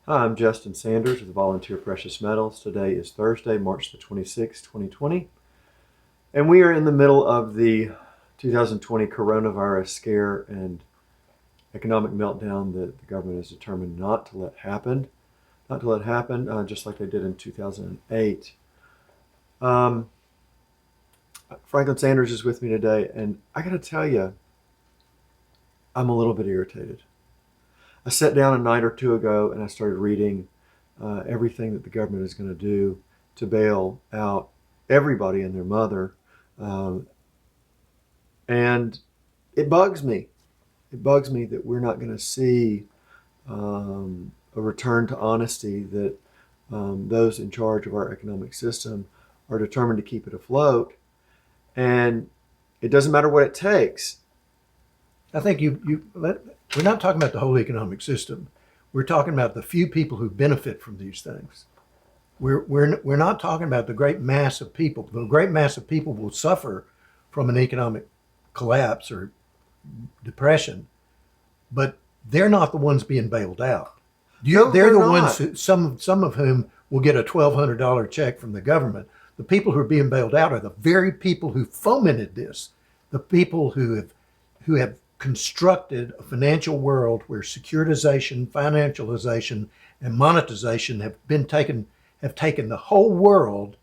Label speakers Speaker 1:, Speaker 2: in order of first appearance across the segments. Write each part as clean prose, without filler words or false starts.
Speaker 1: Hi, I'm Justin Sanders with Volunteer Precious Metals. Today is Thursday, March the 26th, 2020, and we are in the middle of the 2020 coronavirus scare and economic meltdown that the government is determined not to let happen, just like they did in 2008. Um, Franklin Sanders is with me today, and I got to tell you, I'm a little bit irritated. I sat down a night or two ago and I started reading everything that the government is going to do to bail out everybody and their mother. Um, and it bugs me. It bugs me that we're not going to see a return to honesty, that those in charge of our economic system are determined to keep it afloat. And it doesn't matter what it takes.
Speaker 2: I think we're not talking about the whole economic system. We're talking about the few people who benefit from these things. We're not talking about the great mass of people. The great mass of people will suffer from an economic collapse or depression, but they're not the ones being bailed out.
Speaker 1: No,
Speaker 2: They're
Speaker 1: they're
Speaker 2: the
Speaker 1: not.
Speaker 2: ones who, some of whom will get a $1,200 check from the government. The people who are being bailed out are the very people who fomented this, the people who have constructed a financial world where securitization, financialization, and monetization have taken the whole world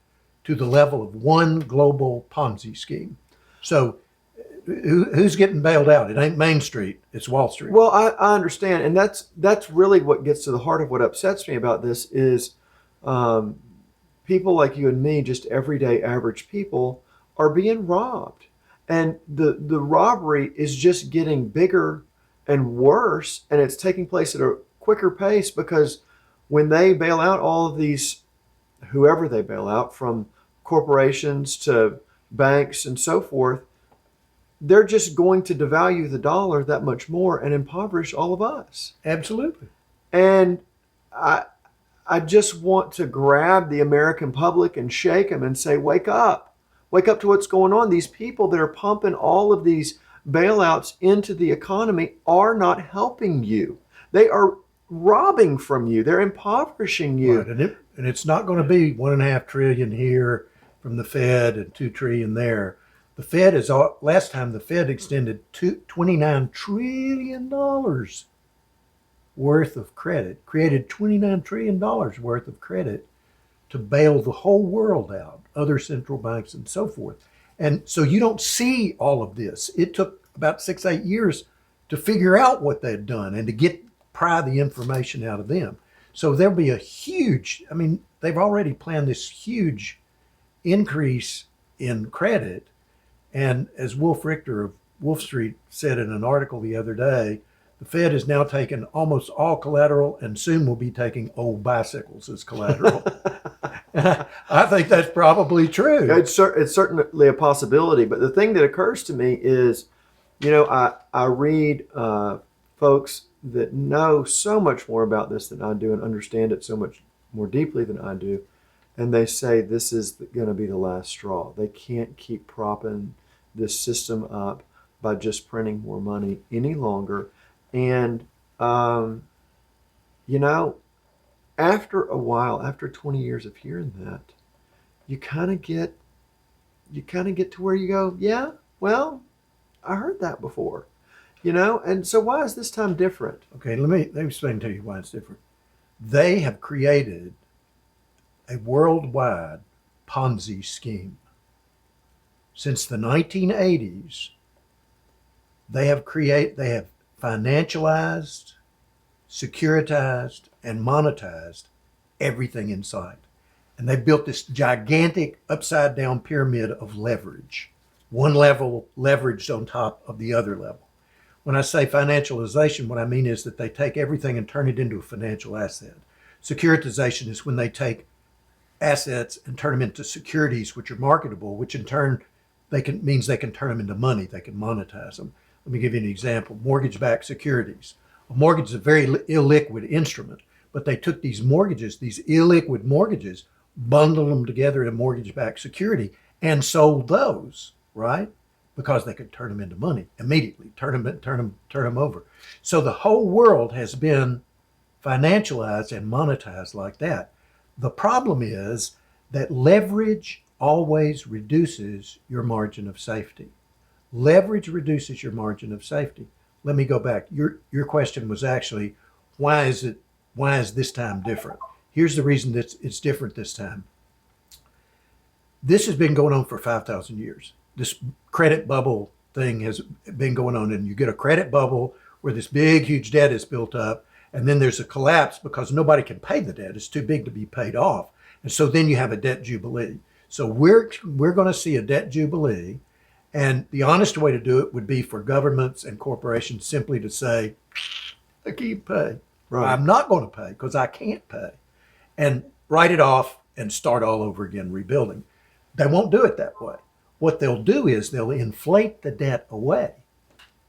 Speaker 2: to the level of one global Ponzi scheme. So who's getting bailed out? It ain't Main Street, it's Wall Street.
Speaker 1: Well, I understand, and that's really what gets to the heart of what upsets me about this is um, people like you and me, just everyday average people, are being robbed, and the robbery is just getting bigger and worse, and it's taking place at a quicker pace because when they bail out all of these, whoever they bail out, from corporations to banks and so forth, they're just going to devalue the dollar that much more and impoverish all of us.
Speaker 2: Absolutely.
Speaker 1: And I, I just want to grab the American public and shake them and say, wake up to what's going on. These people that are pumping all of these bailouts into the economy are not helping you. They are robbing from you. They're impoverishing you.
Speaker 2: Right. And it's not going to be 1.5 trillion here from the Fed and 2 trillion there. The Fed is last time the Fed extended $29 trillion worth of credit, created $29 trillion worth of credit to bail the whole world out, other central banks and so forth. And so you don't see all of this. It took about 6, 8 years to figure out what they'd done and to pry the information out of them. So there'll be they've already planned this huge increase in credit. And as Wolf Richter of Wolf Street said in an article the other day, the Fed has now taken almost all collateral and soon will be taking old bicycles as collateral. I think that's probably true.
Speaker 1: It's certainly a possibility. But the thing that occurs to me is, I read folks that know so much more about this than I do and understand it so much more deeply than I do. And they say this is going to be the last straw. They can't keep propping this system up by just printing more money any longer. And, after a while, after 20 years of hearing that, you kind of get to where you go, yeah, well, I heard that before, and so why is this time different?
Speaker 2: Okay, let me explain to you why it's different. They have created a worldwide Ponzi scheme. Since the 1980s, they have financialized, securitized, and monetized everything in sight. And they built this gigantic upside down pyramid of leverage, one level leveraged on top of the other level. When I say financialization, what I mean is that they take everything and turn it into a financial asset. Securitization is when they take assets and turn them into securities, which are marketable, which in turn means they can turn them into money. They can monetize them. Let me give you an example. Mortgage-backed securities. A mortgage is a very illiquid instrument, but they took these mortgages, these illiquid mortgages, bundled them together in a mortgage-backed security and sold those, right? Because they could turn them into money immediately, turn them over. So the whole world has been financialized and monetized like that. The problem is that leverage always reduces your margin of safety. Leverage reduces your margin of safety. Let me go back. Your question was actually, why is this time different? Here's the reason that it's different this time. This has been going on for 5,000 years. This credit bubble thing has been going on, and you get a credit bubble where this big, huge debt is built up, and then there's a collapse because nobody can pay the debt. It's too big to be paid off. And so then you have a debt jubilee. So we're going to see a debt jubilee, and the honest way to do it would be for governments and corporations simply to say, I can't pay.
Speaker 1: Right.
Speaker 2: I'm not going to pay because I can't pay, and write it off and start all over again rebuilding. They won't do it that way. What they'll do is they'll inflate the debt away.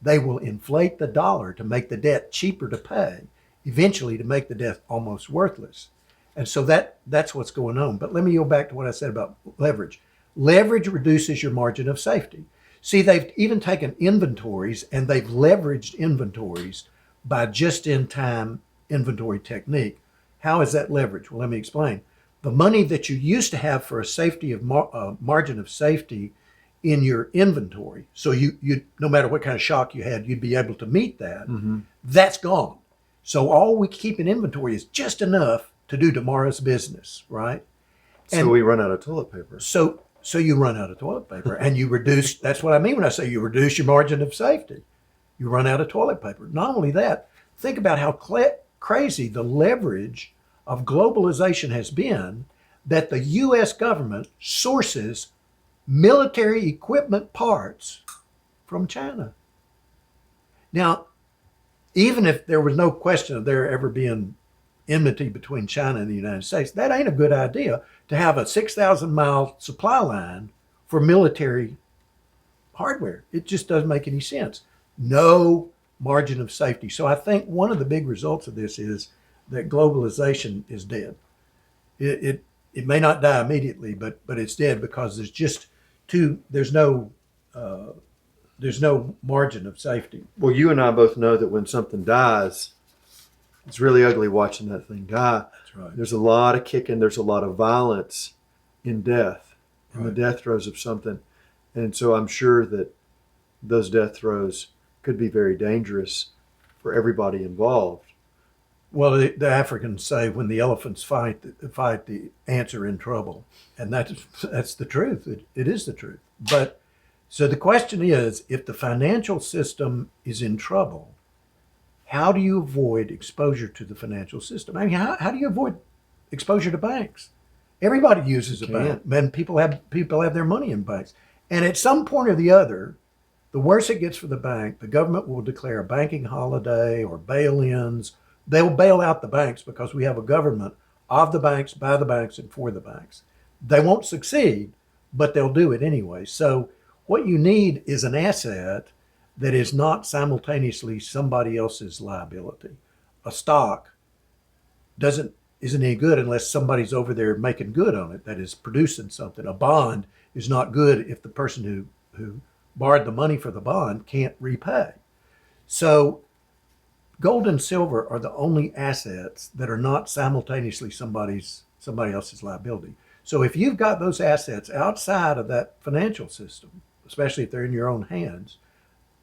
Speaker 2: They will inflate the dollar to make the debt cheaper to pay, eventually to make the debt almost worthless. And so that's what's going on. But let me go back to what I said about leverage. Leverage reduces your margin of safety. See, they've even taken inventories and they've leveraged inventories by just-in-time inventory technique. How is that leverage? Well, let me explain. The money that you used to have for a safety of margin of safety in your inventory, so you no matter what kind of shock you had, you'd be able to meet that.
Speaker 1: Mm-hmm.
Speaker 2: That's gone. So all we keep in inventory is just enough to do tomorrow's business, right?
Speaker 1: So we run out of toilet paper.
Speaker 2: So you run out of toilet paper, and you reduce. That's what I mean when I say you reduce your margin of safety. You run out of toilet paper. Not only that, think about how crazy the leverage of globalization has been, that the U.S. government sources military equipment parts from China. Now, even if there was no question of there ever being enmity between China and the United States, that ain't a good idea to have a 6,000-mile supply line for military hardware. It just doesn't make any sense. No margin of safety. So I think one of the big results of this is that globalization is dead. It may not die immediately, but it's dead because there's no margin of safety.
Speaker 1: Well, you and I both know that when something dies, it's really ugly watching that thing die.
Speaker 2: That's right.
Speaker 1: There's a lot of kicking. There's a lot of violence in death, in the
Speaker 2: Right.
Speaker 1: death throes of something. And so I'm sure that those death throes could be very dangerous for everybody involved.
Speaker 2: Well, the Africans say when the elephants fight, the ants are in trouble, and that's the truth. It is the truth. But so the question is, if the financial system is in trouble, how do you avoid exposure to the financial system? I mean, how do you avoid exposure to banks? Everybody uses a bank, and people have their money in banks. And at some point or the other, the worse it gets for the bank, the government will declare a banking holiday or bail-ins. They'll bail out the banks because we have a government of the banks, by the banks, and for the banks. They won't succeed, but they'll do it anyway. So what you need is an asset that is not simultaneously somebody else's liability. A stock isn't any good unless somebody's over there making good on it, that is producing something. A bond is not good if the person who borrowed the money for the bond can't repay. So gold and silver are the only assets that are not simultaneously somebody else's liability. So if you've got those assets outside of that financial system, especially if they're in your own hands,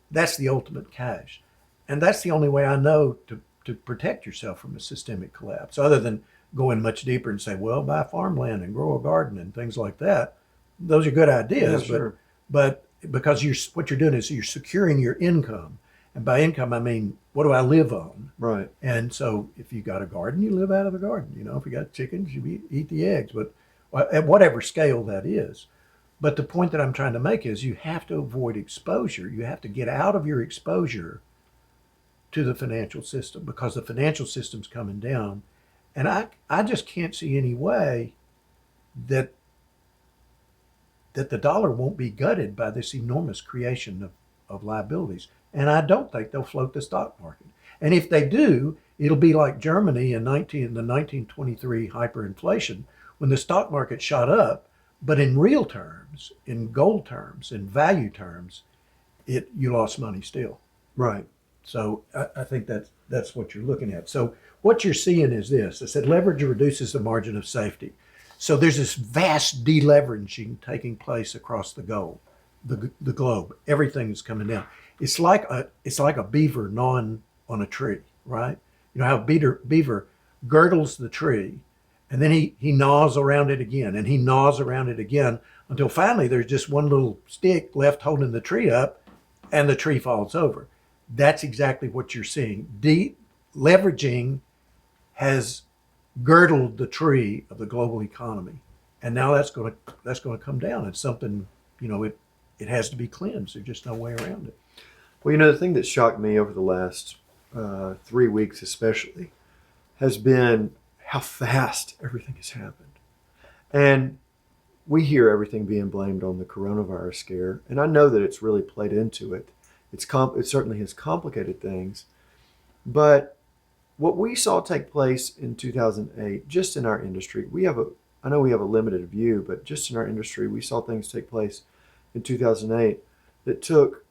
Speaker 2: that's the ultimate cash. And that's the only way I know to protect yourself from a systemic collapse, other than going much deeper and say, well, buy farmland and grow a garden and things like that. Those are good ideas,
Speaker 1: Yeah, sure.
Speaker 2: but because what you're doing is you're securing your income. And by income, I mean, what do I live on?
Speaker 1: Right.
Speaker 2: And so if you got a garden, you live out of the garden. You know, if you got chickens, you eat the eggs, but at whatever scale that is. But the point that I'm trying to make is you have to avoid exposure. You have to get out of your exposure to the financial system because the financial system's coming down. And I just can't see any way that the dollar won't be gutted by this enormous creation of liabilities. And I don't think they'll float the stock market. And if they do, it'll be like Germany in the 1923 hyperinflation, when the stock market shot up, but in real terms, in gold terms, in value terms, you lost money still.
Speaker 1: Right.
Speaker 2: So I think that's what you're looking at. So what you're seeing is this. I said leverage reduces the margin of safety. So there's this vast deleveraging taking place across the globe. Everything is coming down. It's like a beaver gnawing on a tree, right? You know how beaver girdles the tree, and then he gnaws around it again, and he gnaws around it again until finally there's just one little stick left holding the tree up, and the tree falls over. That's exactly what you're seeing. Leveraging has girdled the tree of the global economy, and now that's going to come down. It's something, it has to be cleansed. There's just no way around it.
Speaker 1: Well, the thing that shocked me over the last 3 weeks, especially, has been how fast everything has happened. And we hear everything being blamed on the coronavirus scare, and I know that it's really played into it. It certainly has complicated things, but what we saw take place in 2008, just in our industry, I know we have a limited view, but just in our industry, we saw things take place in 2008 that took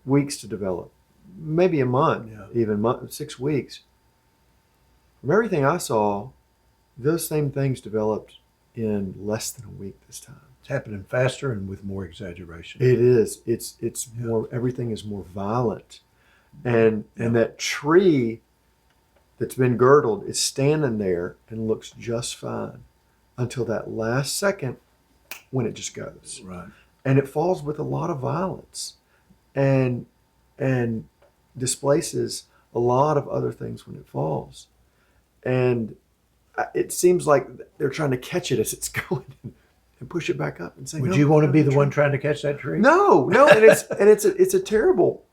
Speaker 1: weeks to develop, maybe a month, even 6 weeks. From everything I saw, those same things developed in less than a week this time.
Speaker 2: It's happening faster and with more exaggeration.
Speaker 1: It is. It's more. Everything is more violent, and that tree that's been girdled is standing there and looks just fine until that last second when it just goes.
Speaker 2: Right.
Speaker 1: And it falls with a lot of violence, and displaces a lot of other things when it falls, and it seems like they're trying to catch it as it's going and push it back up and say,
Speaker 2: Would you want to be the one trying to catch that tree?
Speaker 1: No, and it's a terrible,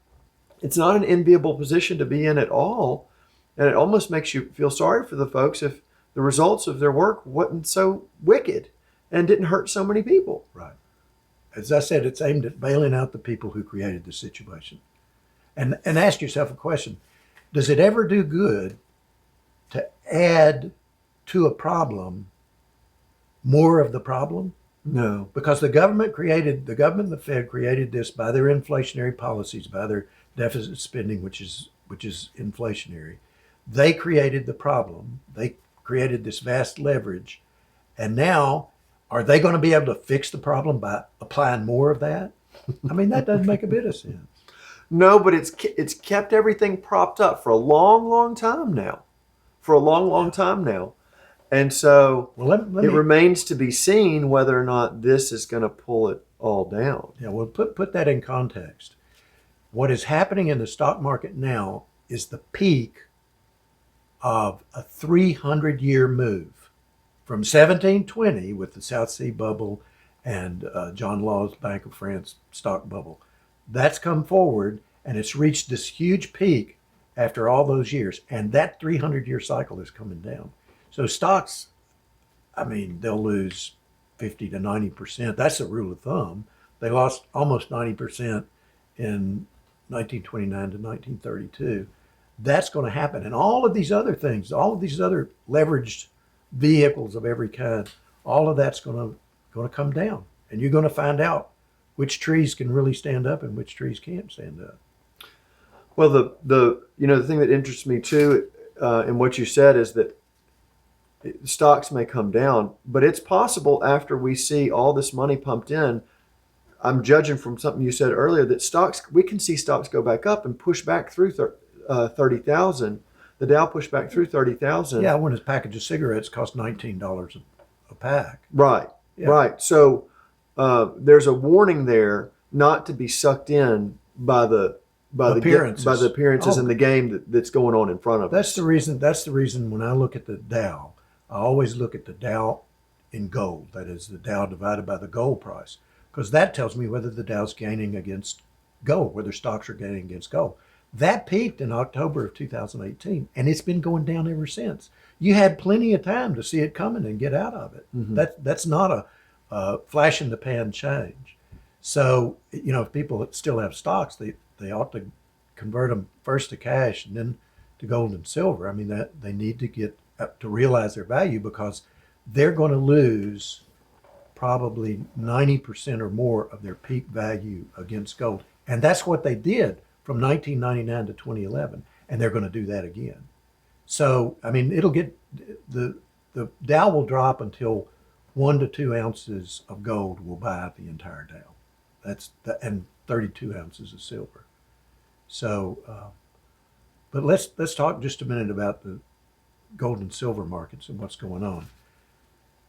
Speaker 1: it's not an enviable position to be in at all, and it almost makes you feel sorry for the folks if the results of their work wasn't so wicked and didn't hurt so many people.
Speaker 2: Right. As I said, it's aimed at bailing out the people who created the situation. And ask yourself a question. Does it ever do good to add to a problem more of the problem?
Speaker 1: No.
Speaker 2: Because the government and the Fed created this by their inflationary policies, by their deficit spending, which is inflationary. They created the problem. They created this vast leverage. And now, are they going to be able to fix the problem by applying more of that? I mean, that doesn't make a bit of sense.
Speaker 1: No, but it's kept everything propped up for a long, long time now. And so it remains to be seen whether or not this is going to pull it all down.
Speaker 2: Yeah, well, put that in context. What is happening in the stock market now is the peak of a 300-year move from 1720 with the South Sea bubble and John Law's Bank of France stock bubble. That's come forward, and it's reached this huge peak after all those years. And that 300-year cycle is coming down. So stocks, I mean, they'll lose 50 to 90%. That's a rule of thumb. They lost almost 90% in 1929 to 1932. That's going to happen. And all of these other things, all of these other leveraged vehicles of every kind, all of that's going to come down. And you're going to find out which trees can really stand up and which trees can't stand up.
Speaker 1: Well, the thing that interests me too in what you said is that stocks may come down, but it's possible after we see all this money pumped in. I'm judging from something you said earlier that we can see stocks go back up and push back through 30,000. The Dow pushed back through 30,000.
Speaker 2: Yeah, when a package of cigarettes cost $19 a pack.
Speaker 1: Right,
Speaker 2: yeah.
Speaker 1: Right. So there's a warning there not to be sucked in by the appearances in the game that's going on in front of us.
Speaker 2: That's the reason when I look at the Dow, I always look at the Dow in gold. That is the Dow divided by the gold price, because that tells me whether the Dow's gaining against gold, whether stocks are gaining against gold. That peaked in October of 2018, and it's been going down ever since. You had plenty of time to see it coming and get out of it. Mm-hmm. That's not a flash in the pan change. So, if people still have stocks, they ought to convert them first to cash and then to gold and silver. I mean, that they need to get up to realize their value, because they're going to lose probably 90% or more of their peak value against gold. And that's what they did from 1999 to 2011, and they're going to do that again. So, I mean, it'll get the Dow will drop until 1 to 2 ounces of gold will buy out the entire Dow. And 32 ounces of silver. So, but let's talk just a minute about the gold and silver markets and what's going on.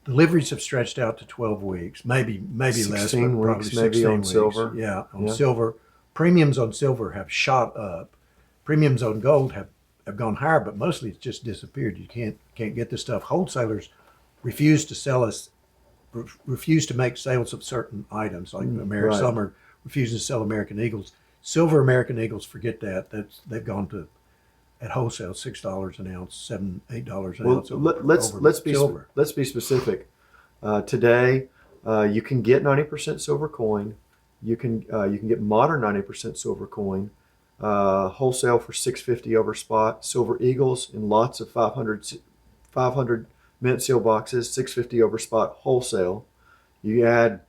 Speaker 2: Deliveries have stretched out to 12 weeks, maybe less, but
Speaker 1: 16
Speaker 2: probably
Speaker 1: weeks
Speaker 2: 16
Speaker 1: maybe on
Speaker 2: weeks.
Speaker 1: silver.
Speaker 2: Yeah, on
Speaker 1: Yeah.
Speaker 2: silver. Premiums on silver have shot up. Premiums on gold have gone higher, but mostly it's just disappeared. You can't get the stuff. Wholesalers refuse to sell us, refuse to make sales of certain items like
Speaker 1: right.
Speaker 2: Some are refusing to sell American Eagles. Silver American Eagles, forget that. They've gone to at wholesale $6 an ounce, $7-8 an ounce.
Speaker 1: Let's be specific. Today, you can get 90% silver coin. You can get modern 90% silver coin. Wholesale for $6.50 over spot. Silver Eagles in lots of 500 mint seal boxes, $6.50 over spot wholesale. You add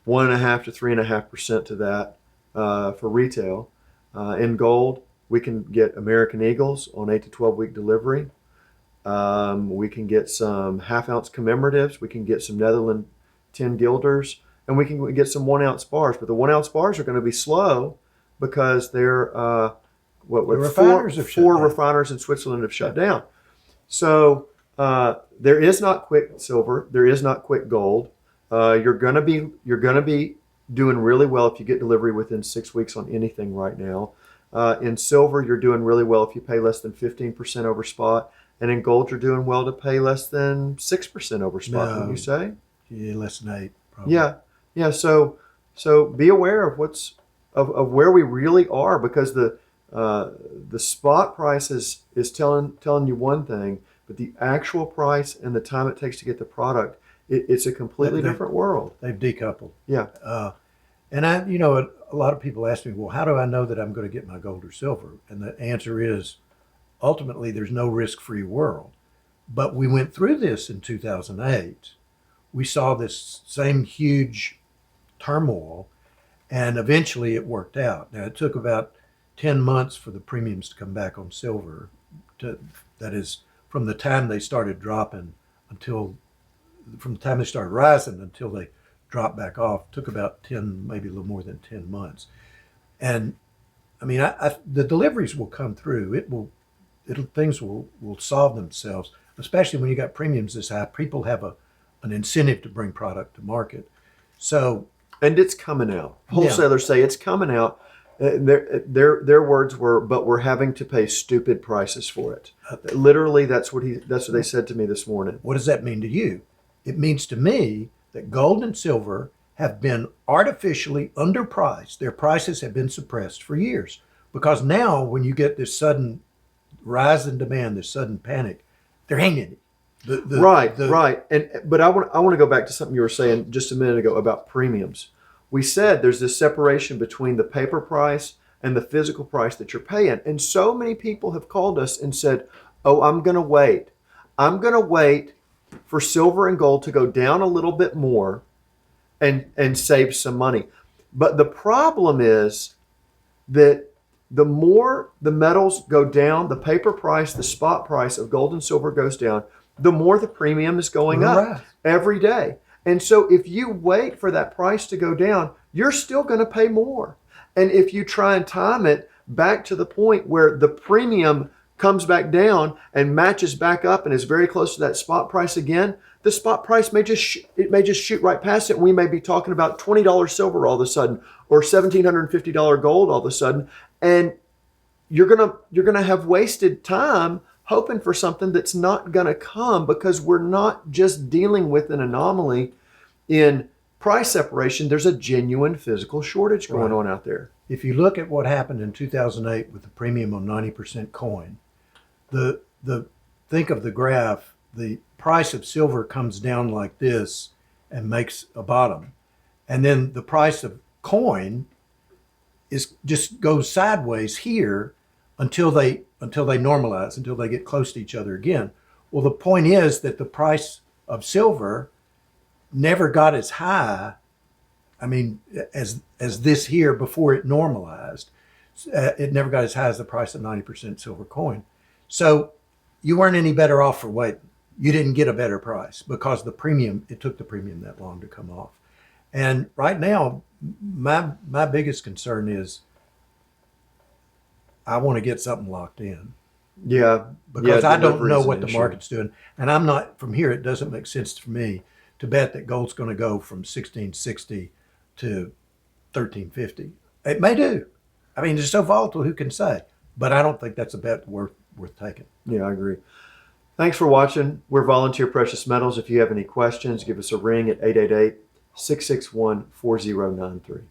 Speaker 1: 1.5 to 3.5% to that for retail. In gold, we can get American Eagles on 8 to 12 week delivery. We can get some half-ounce commemoratives. We can get some Netherland 10 guilders, and we can get some 1-ounce bars. But the 1-ounce bars are going to be slow because they're four refiners in Switzerland have shut down. So there is not quick silver. There is not quick gold. You're gonna be doing really well if you get delivery within 6 weeks on anything right now. In silver, you're doing really well if you pay less than 15% over spot, and in gold, you're doing well to pay less than 6% over spot. Wouldn't you say?
Speaker 2: Yeah, less than 8. Probably.
Speaker 1: Yeah. So be aware of of where we really are, because the spot price is telling you one thing, but the actual price and the time it takes to get the product, it's a completely different world.
Speaker 2: They've decoupled.
Speaker 1: Yeah.
Speaker 2: And a lot of people ask me, well, how do I know that I'm going to get my gold or silver? And the answer is, ultimately, there's no risk-free world. But we went through this in 2008. We saw this same huge turmoil, and eventually it worked out. Now, it took about 10 months for the premiums to come back on silver. That is, from the time they started dropping from the time they started rising until they dropped back off, took about 10, maybe a little more than 10 months. And I mean, the deliveries will come through. Things will solve themselves, especially when you got premiums this high. People have an incentive to bring product to market. So,
Speaker 1: and it's coming out. Wholesalers say it's coming out. Their words were, but we're having to pay stupid prices for it. Literally, that's what they said to me this morning.
Speaker 2: What does that mean to you? It means to me that gold and silver have been artificially underpriced. Their prices have been suppressed for years, because now when you get this sudden rise in demand, this sudden panic, there ain't any. Right.
Speaker 1: But I want to go back to something you were saying just a minute ago about premiums. We said there's this separation between the paper price and the physical price that you're paying. And so many people have called us and said, oh, I'm going to wait. I'm going to wait for silver and gold to go down a little bit more and save some money. But the problem is that the more the metals go down, the paper price, the spot price of gold and silver goes down, the more the premium is going up every day. And so if you wait for that price to go down, you're still going to pay more. And if you try and time it back to the point where the premium comes back down and matches back up and is very close to that spot price again, the spot price may just shoot right past it. We may be talking about $20 silver all of a sudden, or $1,750 gold all of a sudden, and you're gonna have wasted time hoping for something that's not gonna come, because we're not just dealing with an anomaly in price separation. There's a genuine physical shortage going on out there.
Speaker 2: If you look at what happened in 2008 with the premium on 90% coin, think of the graph. The price of silver comes down like this and makes a bottom, and then the price of coin just goes sideways here until they normalize, until they get close to each other again. Well, the point is that the price of silver never got as high, I mean, as this here before it normalized. It never got as high as the price of 90% silver coin. So you weren't any better off for waiting. You didn't get a better price because it took the premium that long to come off. And right now, my biggest concern is I want to get something locked in
Speaker 1: Yeah,
Speaker 2: because
Speaker 1: yeah,
Speaker 2: I don't
Speaker 1: delivery
Speaker 2: know
Speaker 1: is an
Speaker 2: what the
Speaker 1: issue.
Speaker 2: market's doing. And I'm not from here. It doesn't make sense for me to bet that gold's going to go from 1660 to 1350. It may do. I mean, it's so volatile. Who can say? But I don't think that's a bet worth taking.
Speaker 1: Yeah, I agree. Thanks for watching. We're Volunteer Precious Metals. If you have any questions, give us a ring at 888 661 4093.